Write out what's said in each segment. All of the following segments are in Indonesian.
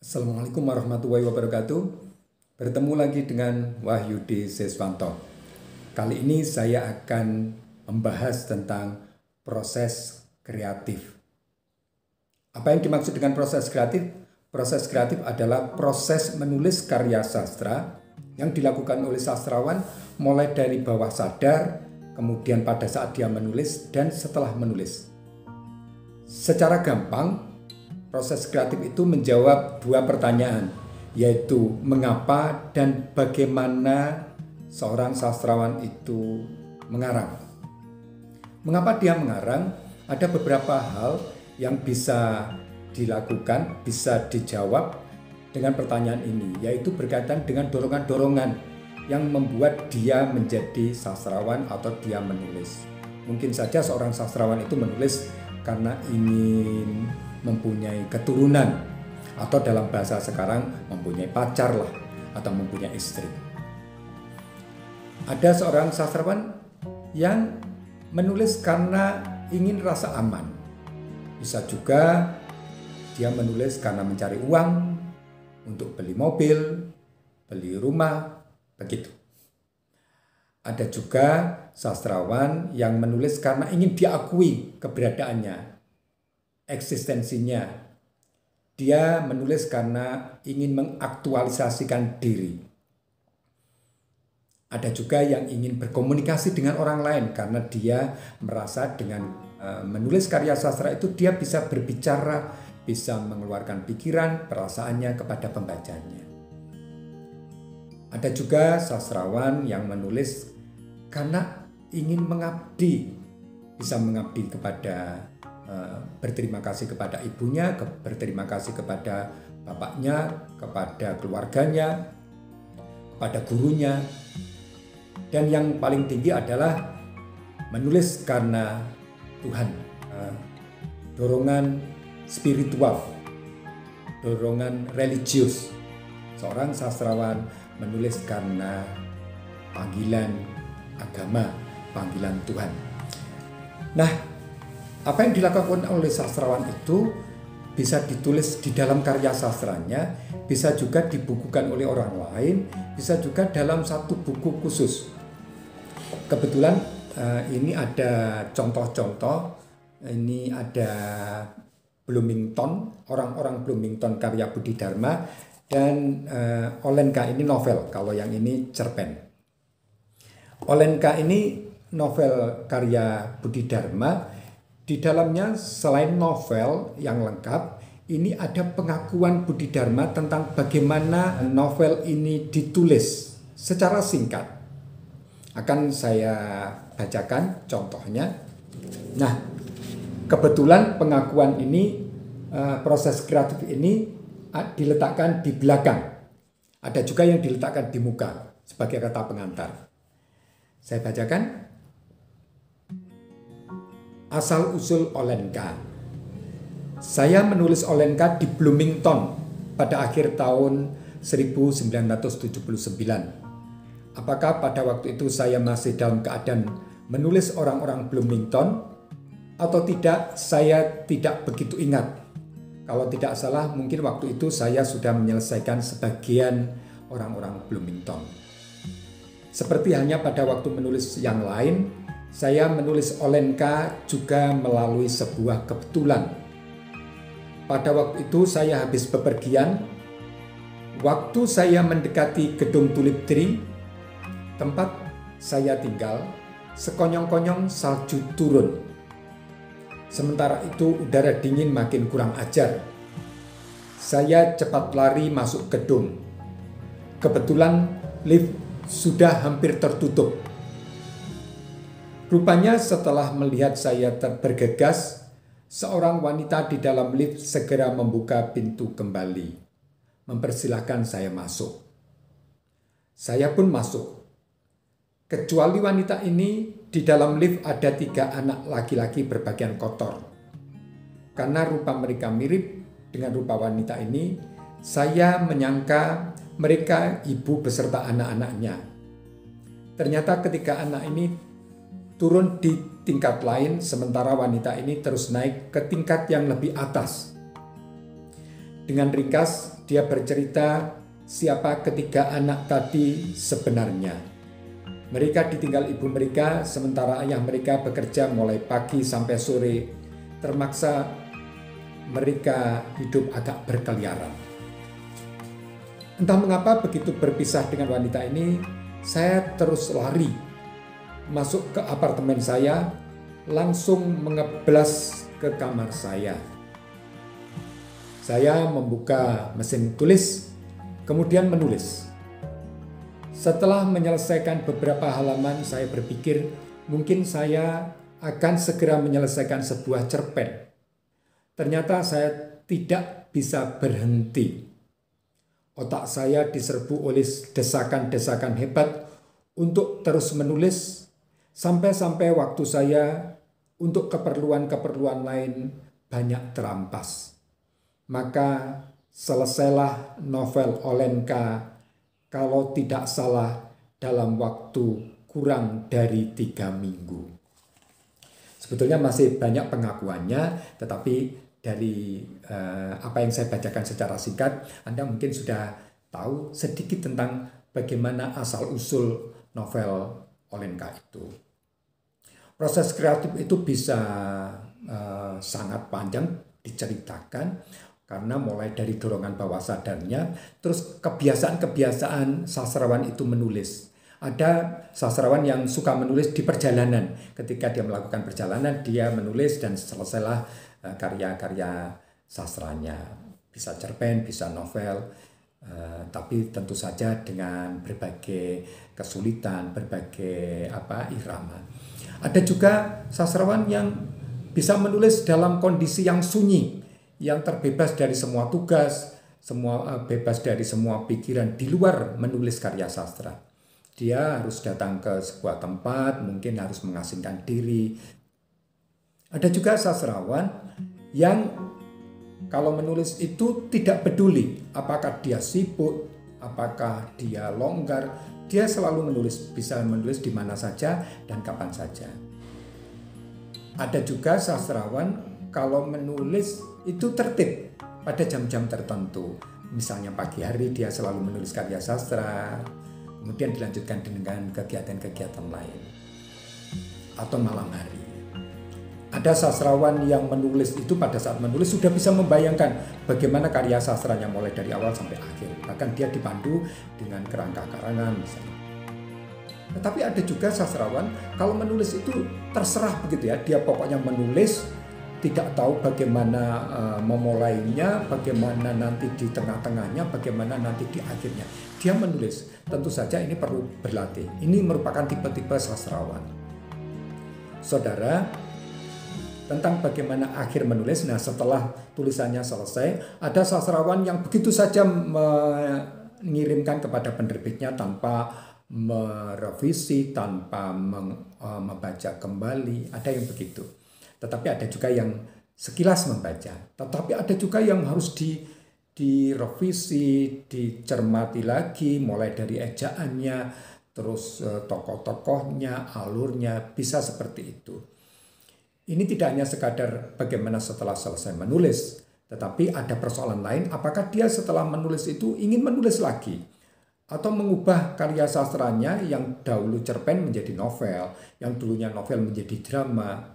Assalamualaikum warahmatullahi wabarakatuh. Bertemu lagi dengan Wahyudi Seswanto. Kali ini saya akan membahas tentang proses kreatif. Apa yang dimaksud dengan proses kreatif? Proses kreatif adalah proses menulis karya sastra yang dilakukan oleh sastrawan mulai dari bawah sadar, kemudian pada saat dia menulis, dan setelah menulis. Secara gampang, proses kreatif itu menjawab dua pertanyaan, yaitu mengapa dan bagaimana seorang sastrawan itu mengarang. Mengapa dia mengarang? Ada beberapa hal yang bisa dilakukan, bisa dijawab dengan pertanyaan ini, yaitu berkaitan dengan dorongan-dorongan yang membuat dia menjadi sastrawan atau dia menulis. Mungkin saja seorang sastrawan itu menulis karena ingin mempunyai keturunan, atau dalam bahasa sekarang mempunyai pacar lah, atau mempunyai istri. Ada seorang sastrawan yang menulis karena ingin rasa aman. Bisa juga dia menulis karena mencari uang untuk beli mobil, beli rumah, begitu. Ada juga sastrawan yang menulis karena ingin diakui keberadaannya, eksistensinya. Dia menulis karena ingin mengaktualisasikan diri. Ada juga yang ingin berkomunikasi dengan orang lain karena dia merasa dengan menulis karya sastra itu dia bisa berbicara, bisa mengeluarkan pikiran, perasaannya kepada pembacanya. Ada juga sastrawan yang menulis karena ingin mengabdi, bisa mengabdi kepada berterima kasih kepada ibunya, berterima kasih kepada bapaknya, kepada keluarganya, kepada gurunya. Dan yang paling tinggi adalah menulis karena Tuhan. Dorongan spiritual, dorongan religius. Seorang sastrawan menulis karena panggilan agama, panggilan Tuhan. Nah, apa yang dilakukan oleh sastrawan itu bisa ditulis di dalam karya sastranya, bisa juga dibukukan oleh orang lain, bisa juga dalam satu buku khusus. Kebetulan ini ada contoh-contoh, ini ada Bloomington, orang-orang Bloomington karya Budi Dharma, dan Olenka ini novel, kalau yang ini cerpen. Olenka ini novel karya Budi Dharma. Di dalamnya selain novel yang lengkap, ini ada pengakuan Budi Dharma tentang bagaimana novel ini ditulis secara singkat. Akan saya bacakan contohnya. Nah, kebetulan pengakuan ini, proses kreatif ini diletakkan di belakang. Ada juga yang diletakkan di muka sebagai kata pengantar. Saya bacakan. Asal-usul Olenka. Saya menulis Olenka di Bloomington pada akhir tahun 1979. Apakah pada waktu itu saya masih dalam keadaan menulis orang-orang Bloomington atau tidak, saya tidak begitu ingat. Kalau tidak salah, mungkin waktu itu saya sudah menyelesaikan sebagian orang-orang Bloomington. Seperti hanya pada waktu menulis yang lain, saya menulis Olenka juga melalui sebuah kebetulan. Pada waktu itu saya habis bepergian. Waktu saya mendekati gedung Tulip Tree, tempat saya tinggal, sekonyong-konyong salju turun. Sementara itu udara dingin makin kurang ajar. Saya cepat lari masuk gedung. Kebetulan lift sudah hampir tertutup. Rupanya setelah melihat saya bergegas, seorang wanita di dalam lift segera membuka pintu kembali, mempersilahkan saya masuk. Saya pun masuk. Kecuali wanita ini, di dalam lift ada 3 anak laki-laki berpakaian kotor. Karena rupa mereka mirip dengan rupa wanita ini, saya menyangka mereka ibu beserta anak-anaknya. Ternyata ketika anak ini turun di tingkat lain, sementara wanita ini terus naik ke tingkat yang lebih atas. Dengan ringkas, dia bercerita siapa ketiga anak tadi sebenarnya. Mereka ditinggal ibu mereka, sementara ayah mereka bekerja mulai pagi sampai sore. Termaksa mereka hidup agak berkeliaran. Entah mengapa begitu berpisah dengan wanita ini, saya terus lari masuk ke apartemen saya, langsung mengeblas ke kamar saya. Saya membuka mesin tulis, kemudian menulis. Setelah menyelesaikan beberapa halaman, saya berpikir mungkin saya akan segera menyelesaikan sebuah cerpen. Ternyata saya tidak bisa berhenti. Otak saya diserbu oleh desakan-desakan hebat untuk terus menulis, sampai-sampai waktu saya untuk keperluan-keperluan lain banyak terampas. Maka selesailah novel Olenka, kalau tidak salah dalam waktu kurang dari 3 minggu. Sebetulnya masih banyak pengakuannya, tetapi dari apa yang saya bacakan secara singkat, Anda mungkin sudah tahu sedikit tentang bagaimana asal-usul novel Olenka itu. Proses kreatif itu bisa sangat panjang diceritakan, karena mulai dari dorongan bawah sadarnya, terus kebiasaan-kebiasaan sastrawan itu menulis. Ada sastrawan yang suka menulis di perjalanan. Ketika dia melakukan perjalanan, dia menulis dan selesailah karya-karya sastranya. Bisa cerpen, bisa novel, tapi tentu saja dengan berbagai kesulitan, berbagai irama. Ada juga sastrawan yang bisa menulis dalam kondisi yang sunyi, yang terbebas dari semua tugas, bebas dari semua pikiran di luar menulis karya sastra. Dia harus datang ke sebuah tempat, mungkin harus mengasingkan diri. Ada juga sastrawan yang kalau menulis itu tidak peduli apakah dia sibuk, apakah dia longgar, dia selalu menulis, bisa menulis di mana saja dan kapan saja. Ada juga sastrawan kalau menulis itu tertib pada jam-jam tertentu. Misalnya pagi hari dia selalu menulis karya sastra, kemudian dilanjutkan dengan kegiatan-kegiatan lain. Atau malam hari. Ada sastrawan yang menulis itu pada saat menulis sudah bisa membayangkan bagaimana karya sastranya mulai dari awal sampai akhir. Bahkan dia dipandu dengan kerangka karangan misalnya. Tetapi ada juga sastrawan kalau menulis itu terserah begitu ya, dia pokoknya menulis, tidak tahu bagaimana memulainya, bagaimana nanti di tengah-tengahnya, bagaimana nanti di akhirnya. Dia menulis. Tentu saja ini perlu berlatih. Ini merupakan tipe-tipe sastrawan. Saudara, tentang bagaimana akhir menulis, nah setelah tulisannya selesai, ada sastrawan yang begitu saja mengirimkan kepada penerbitnya tanpa merevisi, tanpa membaca kembali. Ada yang begitu. Tetapi ada juga yang sekilas membaca. Tetapi ada juga yang harus direvisi, dicermati lagi, mulai dari ejaannya, terus tokoh-tokohnya, alurnya, bisa seperti itu. Ini tidak hanya sekadar bagaimana setelah selesai menulis, tetapi ada persoalan lain, apakah dia setelah menulis itu ingin menulis lagi, atau mengubah karya sastranya yang dahulu cerpen menjadi novel, yang dulunya novel menjadi drama,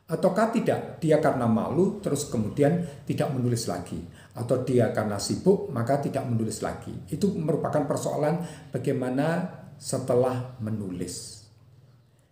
ataukah tidak, dia karena malu terus kemudian tidak menulis lagi, atau dia karena sibuk maka tidak menulis lagi. Itu merupakan persoalan bagaimana setelah menulis.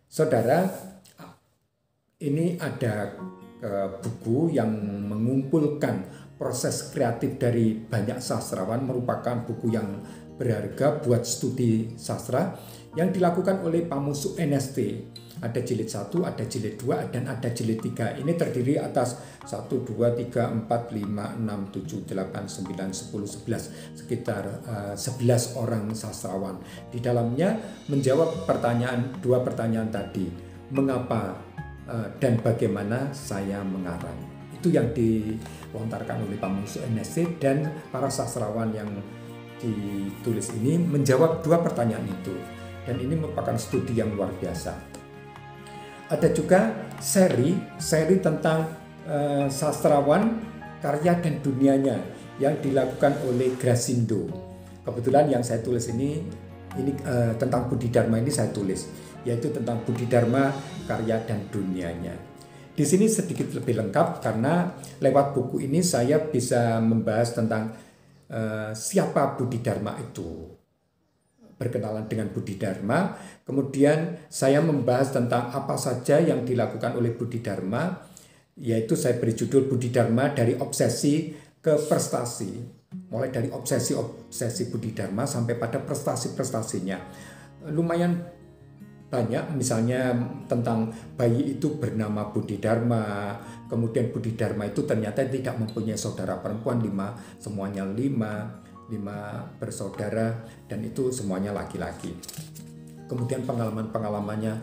Saudara, ini ada buku yang mengumpulkan proses kreatif dari banyak sastrawan, merupakan buku yang berharga buat studi sastra yang dilakukan oleh Pamusu NST. Ada jilid 1, ada jilid 2, dan ada jilid 3. Ini terdiri atas 1, 2, 3, 4, 5, 6, 7, 8, 9, 10, 11. Sekitar 11 orang sastrawan. Di dalamnya menjawab dua pertanyaan tadi. Mengapa dan bagaimana saya mengarang. Itu yang dilontarkan oleh Pamusu NST, dan para sastrawan yang ditulis ini menjawab dua pertanyaan itu. Dan ini merupakan studi yang luar biasa. Ada juga seri tentang sastrawan, karya dan dunianya, yang dilakukan oleh Grasindo. Kebetulan yang saya tulis ini tentang Budi Dharma ini saya tulis, yaitu tentang Budi Dharma, karya dan dunianya. Di sini sedikit lebih lengkap karena lewat buku ini saya bisa membahas tentang siapa Budi Dharma itu, berkenalan dengan Budi Dharma, kemudian saya membahas tentang apa saja yang dilakukan oleh Budi Dharma, yaitu saya beri judul Budi Dharma dari obsesi ke prestasi, mulai dari obsesi Budi Dharma sampai pada prestasi-prestasinya. Lumayan banyak, misalnya tentang bayi itu bernama Budi Dharma, kemudian Budi Dharma itu ternyata tidak mempunyai saudara perempuan, semuanya lima bersaudara, dan itu semuanya laki-laki. Kemudian pengalaman-pengalamannya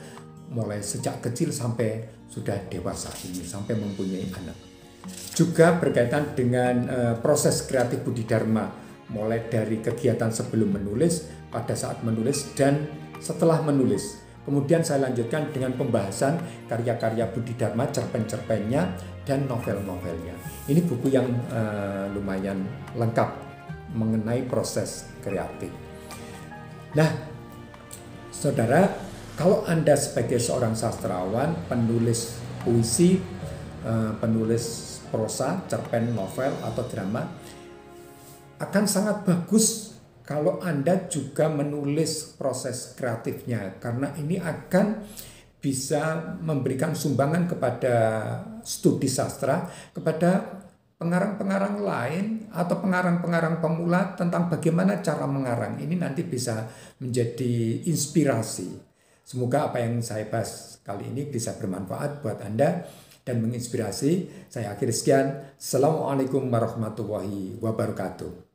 mulai sejak kecil sampai sudah dewasa ini, sampai mempunyai anak. Juga berkaitan dengan proses kreatif Budi Dharma, mulai dari kegiatan sebelum menulis, pada saat menulis, dan setelah menulis. Kemudian saya lanjutkan dengan pembahasan karya-karya Budi Dharma, cerpen-cerpennya, dan novel-novelnya. Ini buku yang lumayan lengkap mengenai proses kreatif. Nah, saudara, kalau Anda sebagai seorang sastrawan, penulis puisi, penulis prosa, cerpen, novel, atau drama, akan sangat bagus kalau Anda juga menulis proses kreatifnya, karena ini akan bisa memberikan sumbangan kepada studi sastra, kepada pengarang-pengarang lain atau pengarang-pengarang pemula tentang bagaimana cara mengarang. Ini nanti bisa menjadi inspirasi. Semoga apa yang saya bahas kali ini bisa bermanfaat buat Anda dan menginspirasi. Saya akhiri sekian. Assalamualaikum warahmatullahi wabarakatuh.